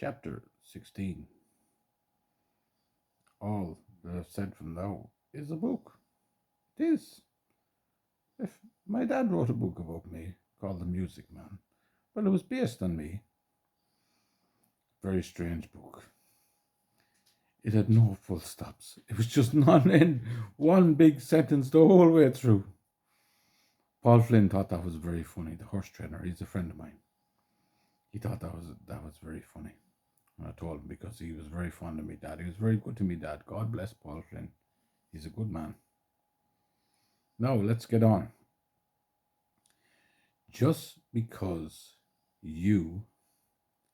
Chapter 16. All that I've said from now is a book. It is. If my dad wrote a book about me called The Music Man, well, it was based on me. Very strange book. It had no full stops. It was just non-end, one big sentence the whole way through. Paul Flynn thought that was very funny. The horse trainer, he's a friend of mine. He thought that was very funny. And I told him because he was very fond of me dad. He was very good to me dad. God bless Paul Flynn. He's a good man. Now let's get on. Just because you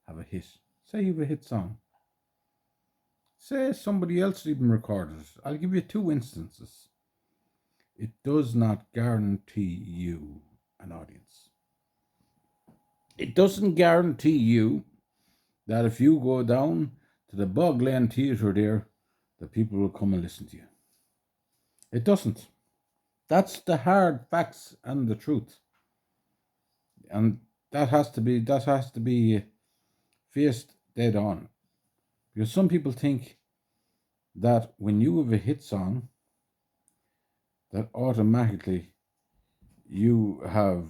have a hit, say you have a hit song, say somebody else even recorded it. I'll give you two instances. It does not guarantee you an audience. It doesn't guarantee you that if you go down to the Bog Lane Theatre there, the people will come and listen to you. It doesn't. That's the hard facts and the truth. And that has to be faced dead on. Because some people think that when you have a hit song, that automatically you have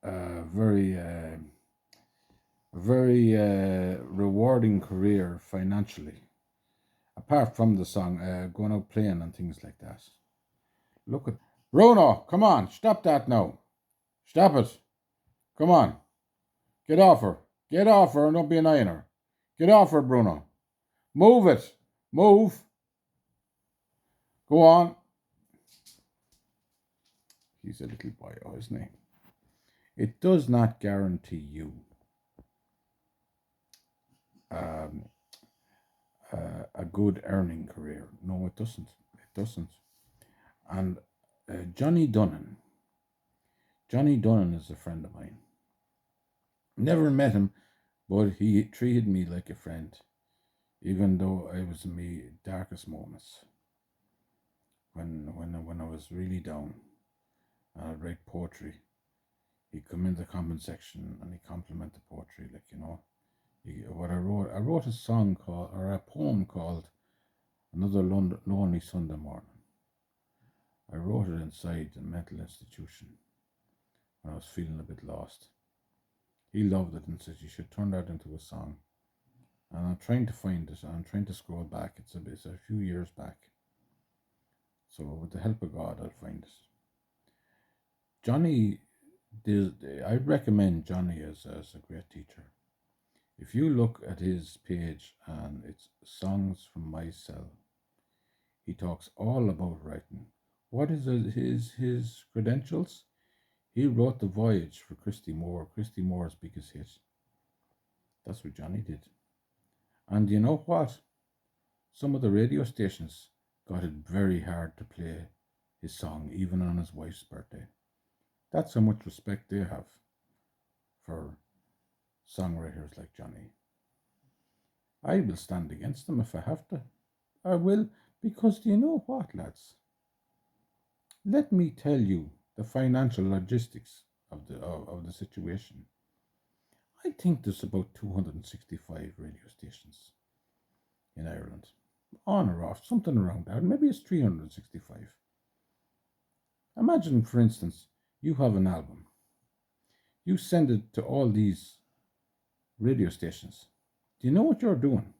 a very rewarding career financially. Apart from the song, going out playing and things like that. Look at Bruno, come on, stop that now. Stop it. Come on. Get off her. Get off her and don't be an ironer. Get off her, Bruno. Move it. Move. Go on. He's a little boy, isn't he? It does not guarantee you a good earning career. No, it doesn't. It doesn't. And Johnny Dunnan is a friend of mine. Never met him, but he treated me like a friend, even though I was in my darkest moments. When I was really down, and I'd write poetry, he'd come into the comment section and he'd compliment the poetry, like, you know. What I wrote a poem called Another Lonely Sunday Morning. I wrote it inside a mental institution when I was feeling a bit lost. He loved it and said you should turn that into a song. And I'm trying to find it. I'm trying to scroll back. It's a few years back. So with the help of God, I'll find it. Johnny, I'd recommend Johnny as a great teacher. If you look at his page and it's Songs from My Cell, he talks all about writing. What is his credentials? He wrote The Voyage for Christy Moore's biggest hit. That's what Johnny did. And you know what? Some of the radio stations got it very hard to play his song, even on his wife's birthday. That's how much respect they have for songwriters like Johnny. I will stand against them if I have to. I will, because do you know what, lads? Let me tell you the financial logistics of the situation. I think there's about 265 radio stations in Ireland, on or off, something around that. Maybe it's 365. Imagine, for instance, you have an album. You send it to all these radio stations. Do you know what you're doing?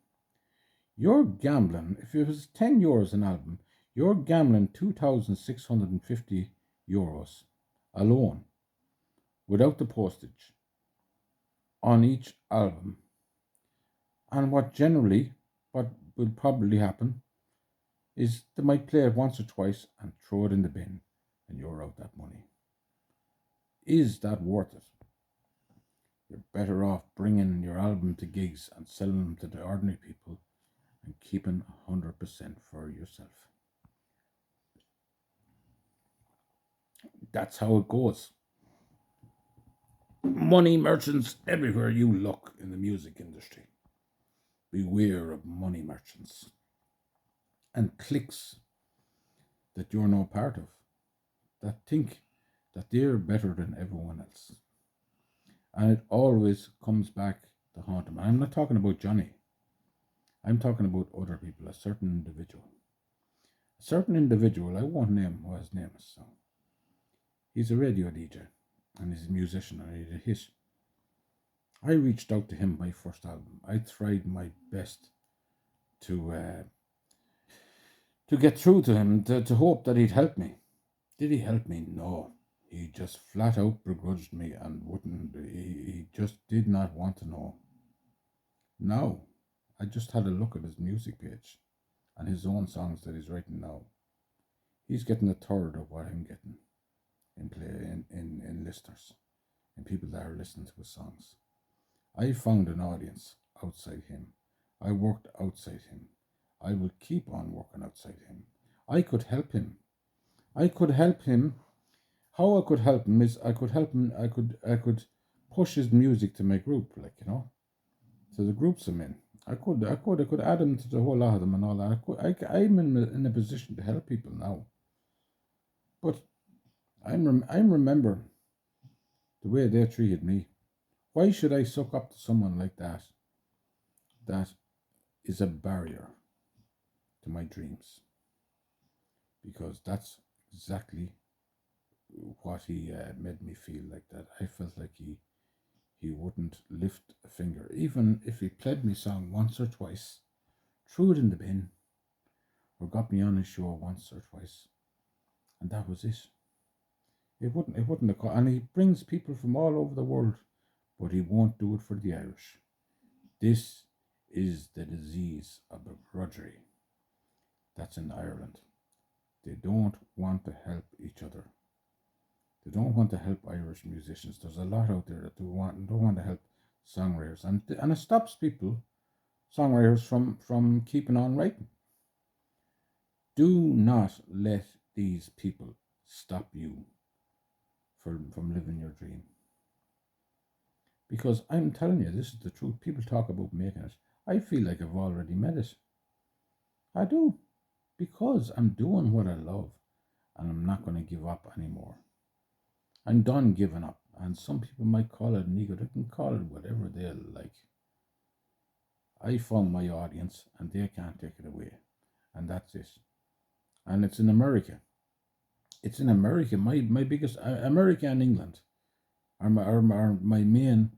You're gambling. If it was €10 an album, you're gambling €2,650 alone, without the postage, on each album. And what will probably happen is they might play it once or twice and throw it in the bin, and you're out that money. Is that worth it? You're better off bringing your album to gigs and selling them to the ordinary people and keeping 100% for yourself. That's how it goes. Money merchants everywhere you look in the music industry. Beware of money merchants and cliques that you're no part of, that think that they're better than everyone else. And it always comes back to haunt him. And I'm not talking about Johnny. I'm talking about other people, a certain individual. A certain individual, I won't name what his name is. So he's a radio DJ and he's a musician and he's a hit. I reached out to him my first album. I tried my best to get through to him to hope that he'd help me. Did he help me? No. He just flat out begrudged me and wouldn't. He just did not want to know. Now, I just had a look at his music page and his own songs that he's writing now. He's getting a third of what I'm getting in listeners, in people that are listening to his songs. I found an audience outside him. I worked outside him. I will keep on working outside him. I could help him. I could help him. How I could help him is I could help him. I could push his music to my group, to the groups I'm in. I could add him to the whole lot of them and all that. I'm in a position to help people now. But I'm remembering the way they treated me. Why should I suck up to someone like that? That is a barrier to my dreams. Because that's exactly what he made me feel like that. I felt like he wouldn't lift a finger. Even if he played me song once or twice, threw it in the bin, or got me on his show once or twice. And that was it. It wouldn't have, and he brings people from all over the world, but he won't do it for the Irish. This is the disease of begrudgery that's in Ireland. They don't want to help each other. They don't want to help Irish musicians. There's a lot out there that don't want to help songwriters, and it stops songwriters from keeping on writing. Do not let these people stop you from living your dream. Because I'm telling you, this is the truth. People talk about making it. I feel like I've already made it. I do. Because I'm doing what I love and I'm not going to give up anymore. I'm done giving up. And some people might call it an ego. They can call it whatever they like. I found my audience and they can't take it away. And that's it. And it's in America. It's in America. My biggest, America and England are my main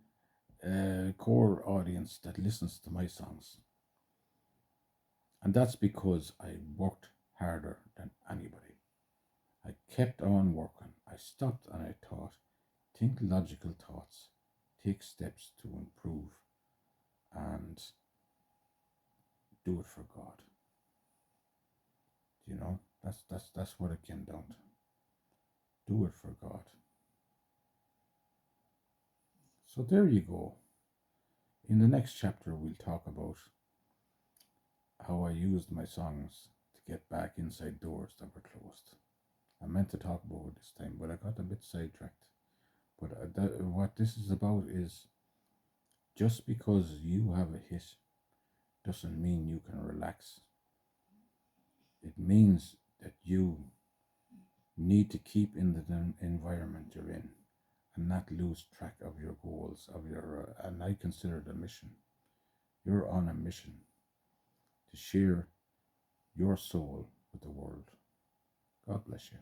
core audience that listens to my songs. And that's because I worked harder than anybody. I kept on working. I stopped and I thought, think logical thoughts, take steps to improve, and do it for God. You know, that's what it came down to. Do it for God. So there you go. In the next chapter, we'll talk about how I used my songs to get back inside doors that were closed. I meant to talk about it this time, but I got a bit sidetracked. But what this is about is just because you have a hit doesn't mean you can relax. It means that you need to keep in the environment you're in and not lose track of your goals, and I consider it a mission. You're on a mission to share your soul with the world. God bless you.